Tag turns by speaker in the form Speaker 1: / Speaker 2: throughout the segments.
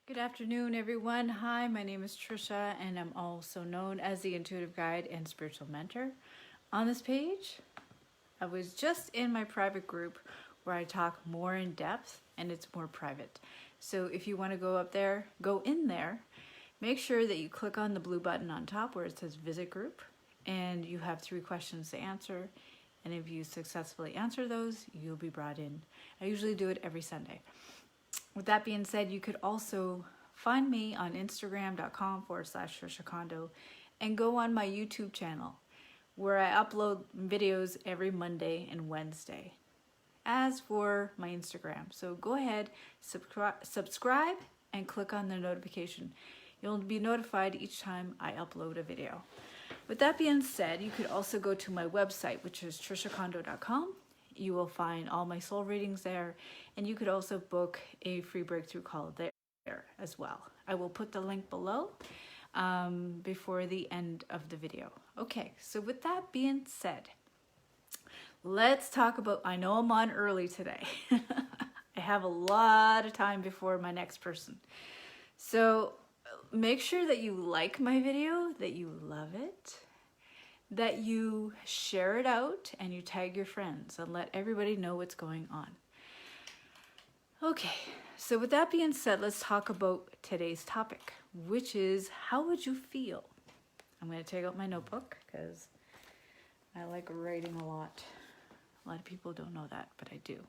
Speaker 1: Good afternoon, everyone. Hi, my name is Trisha, and I'm also known as the Intuitive Guide and Spiritual Mentor. On this page, I was just in my private group where I talk more in depth and it's more private. So if you want to go up there, go in there. Make sure that you click on the blue button on top where it says Visit Group, and you have 3 questions to answer. And if you successfully answer those, you'll be brought in. I usually do it every Sunday. With that being said, you could also find me on Instagram.com/Trisha Kondo and go on my YouTube channel where I upload videos every Monday and Wednesday. As for my Instagram, so go ahead, subscribe and click on the notification. You'll be notified each time I upload a video. With that being said, you could also go to my website, which is trishakondo.com. You will find all my soul readings there, and you could also book a free breakthrough call there as well. I will put the link below before the end of the video. Okay, so with that being said, let's talk about, I know I'm on early today. I have a lot of time before my next person. So make sure that you like my video, that you love it, that you share it out and you tag your friends and let everybody know what's going on. Okay, so with that being said, let's talk about today's topic, which is how would you feel? I'm going to take out my notebook because I like writing a lot. A lot of people don't know that, but I do.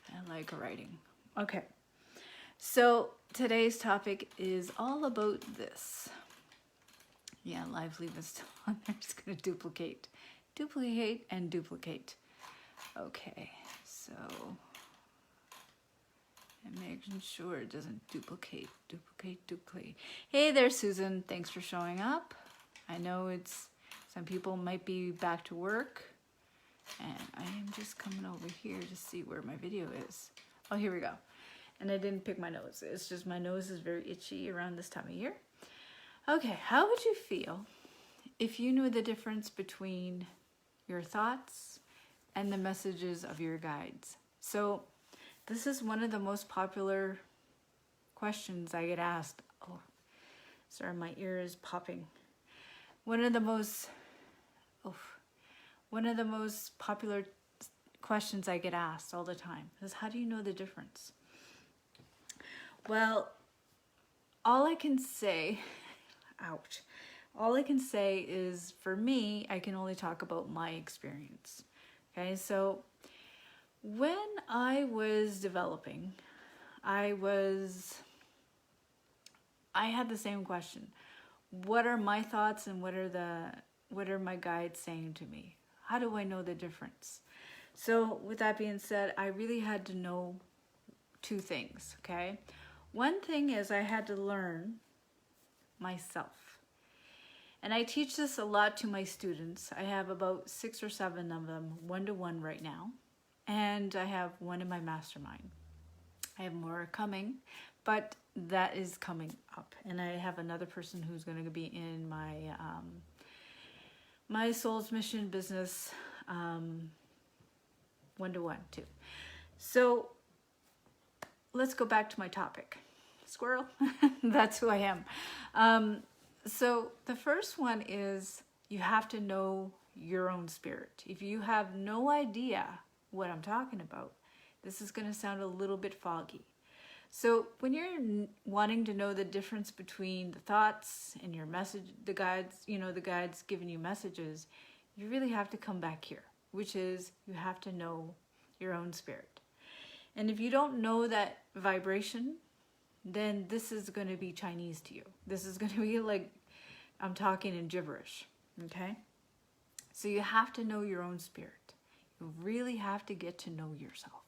Speaker 1: I like writing. Okay, so today's topic is all about this. Yeah, Lively was still on there. It's going to duplicate and duplicate. Okay, so I'm making sure it doesn't duplicate. Hey there, Susan. Thanks for showing up. I know some people might be back to work, and I am just coming over here to see where my video is. Oh, here we go. And I didn't pick my nose. It's just my nose is very itchy around this time of year. Okay, how would you feel if you knew the difference between your thoughts and the messages of your guides? So this is one of the most popular questions I get asked. Oh, sorry, my ear is popping. One of the most popular questions I get asked all the time is, how do you know the difference? Well, all I can say is, for me, I can only talk about my experience. Okay, so when I was developing, I had the same question. What are my thoughts and what are my guides saying to me? How do I know the difference? So with that being said, I really had to know 2 things, okay? One thing is I had to learn myself. And I teach this a lot to my students. I have about 6 or 7 of them, 1-to-1 right now. And I have one in my mastermind. I have more coming, but that is coming up. And I have another person who's going to be in my Soul's Mission business 1-to-1 too. So let's go back to my topic. Squirrel, that's who I am. So the first one is you have to know your own spirit. If you have no idea what I'm talking about, this is going to sound a little bit foggy. So when you're wanting to know the difference between the thoughts and your message, the guides giving you messages, you really have to come back here, which is you have to know your own spirit. And if you don't know that vibration, then this is going to be Chinese to you. This is going to be like I'm talking in gibberish, okay? So you have to know your own spirit. You really have to get to know yourself.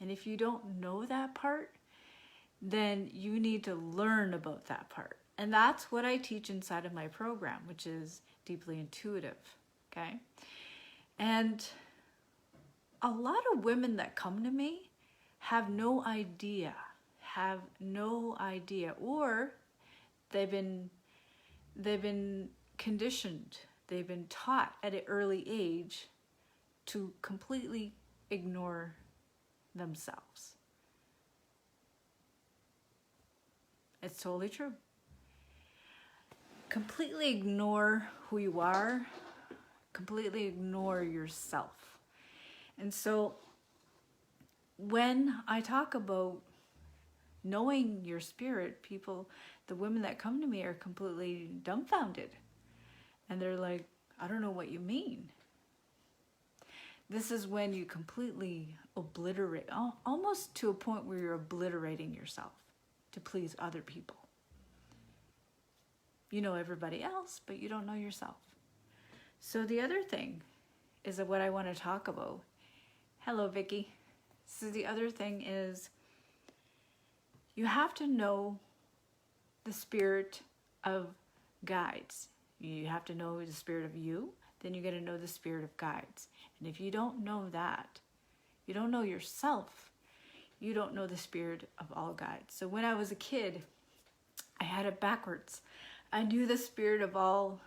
Speaker 1: And if you don't know that part, then you need to learn about that part. And that's what I teach inside of my program, which is Deeply Intuitive, okay? And a lot of women that come to me have no idea, or they've been conditioned, they've been taught at an early age to completely ignore themselves. It's totally true. Completely ignore who you are. Completely ignore yourself. And so when I talk about knowing your spirit, people, the women that come to me are completely dumbfounded. And they're like, I don't know what you mean. This is when you completely obliterate, almost to a point where you're obliterating yourself to please other people. You know everybody else, but you don't know yourself. So the other thing is that what I want to talk about. Hello, Vicky. So the other thing is you have to know the spirit of guides. You have to know the spirit of you, then you got to know the spirit of guides. And if you don't know that, you don't know yourself, you don't know the spirit of all guides. So when I was a kid, I had it backwards. I knew the spirit of all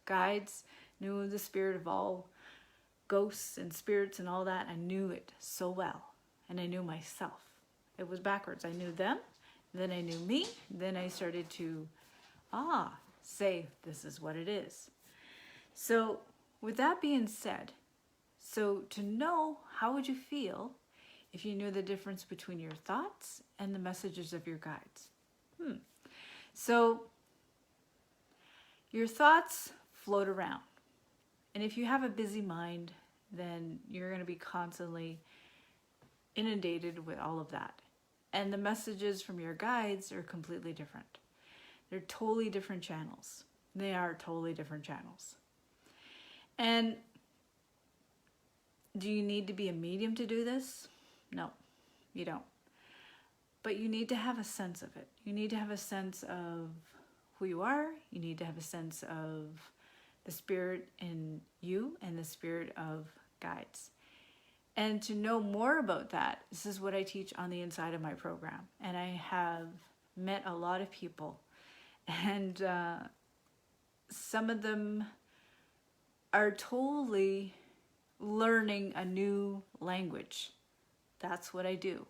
Speaker 1: guides, knew the spirit of all ghosts and spirits and all that. I knew it so well. And I knew myself. It was backwards. I knew them, then I knew me, then I started to, say this is what it is. So with that being said, so to know, how would you feel if you knew the difference between your thoughts and the messages of your guides? So your thoughts float around. And if you have a busy mind, then you're going to be constantly inundated with all of that. And the messages from your guides are completely different. They're totally different channels. They are totally different channels. And do you need to be a medium to do this? No, you don't. But you need to have a sense of it. You need to have a sense of who you are. You need to have a sense of the spirit in you and the spirit of guides. And to know more about that, this is what I teach on the inside of my program. And I have met a lot of people, and some of them are totally learning a new language. That's what I do.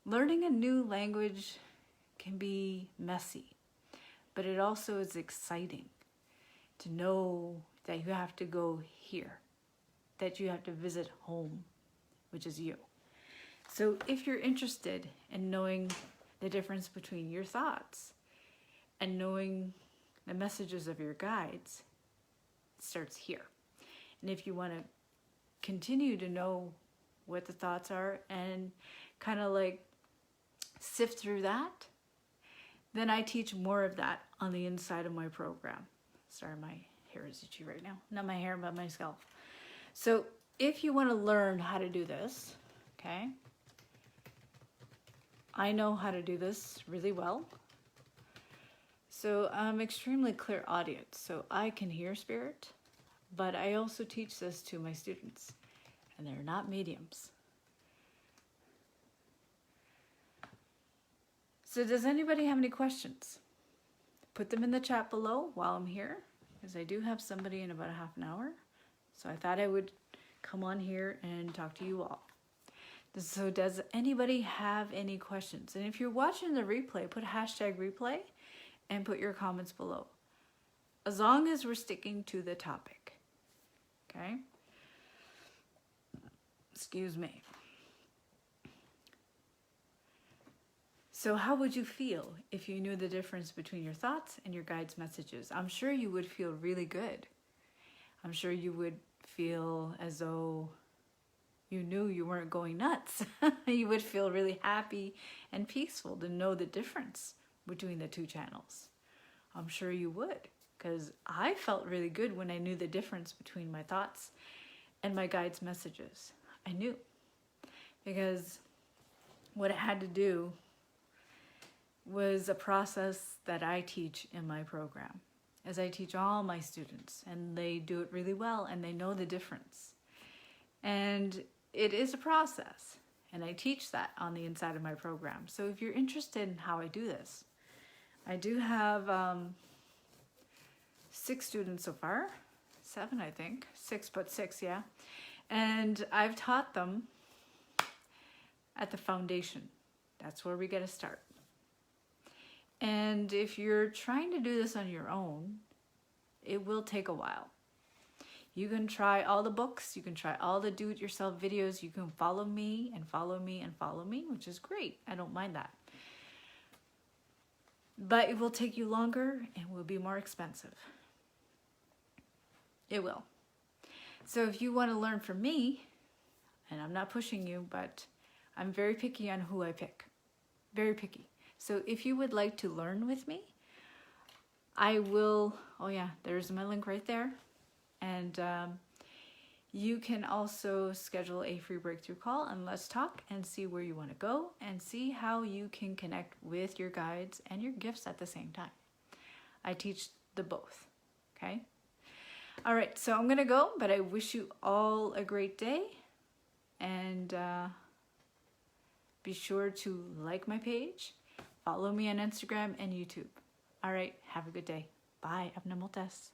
Speaker 1: Learning a new language can be messy, but it also is exciting to know that you have to go here, that you have to visit home, which is you. So if you're interested in knowing the difference between your thoughts and knowing the messages of your guides, it starts here. And if you want to continue to know what the thoughts are and kind of like sift through that, then I teach more of that on the inside of my program. Sorry, my hair is itchy right now. Not my hair, but my scalp. So if you want to learn how to do this, okay, I know how to do this really well. So I'm extremely clairaudient, so I can hear spirit, but I also teach this to my students, and they're not mediums. So does anybody have any questions? Put them in the chat below while I'm here, because I do have somebody in about a half an hour. So I thought I would come on here and talk to you all. So does anybody have any questions? And if you're watching the replay, put hashtag replay and put your comments below. As long as we're sticking to the topic. Okay? Excuse me. So how would you feel if you knew the difference between your thoughts and your guide's messages? I'm sure you would feel really good. I'm sure you would feel as though you knew you weren't going nuts. You would feel really happy and peaceful to know the difference between the two channels. I'm sure you would, because I felt really good when I knew the difference between my thoughts and my guide's messages. I knew, because what it had to do was a process that I teach in my program, as I teach all my students, and they do it really well, and they know the difference. And it is a process, and I teach that on the inside of my program. So if you're interested in how I do this, I do have 6 students so far, 7 I think, 6 but 6, yeah. And I've taught them at the foundation. That's where we get to start. And if you're trying to do this on your own, it will take a while. You can try all the books, you can try all the do-it-yourself videos, you can follow me and follow me and follow me, which is great. I don't mind that. But it will take you longer and will be more expensive. It will. So if you want to learn from me, and I'm not pushing you, but I'm very picky on who I pick. Very picky. So if you would like to learn with me, I will, oh yeah, there's my link right there. And you can also schedule a free breakthrough call and let's talk and see where you want to go and see how you can connect with your guides and your gifts at the same time. I teach the both, okay? All right, so I'm gonna go, but I wish you all a great day, and be sure to like my page, follow me on Instagram and YouTube. All right, have a good day. Bye. Abna multas.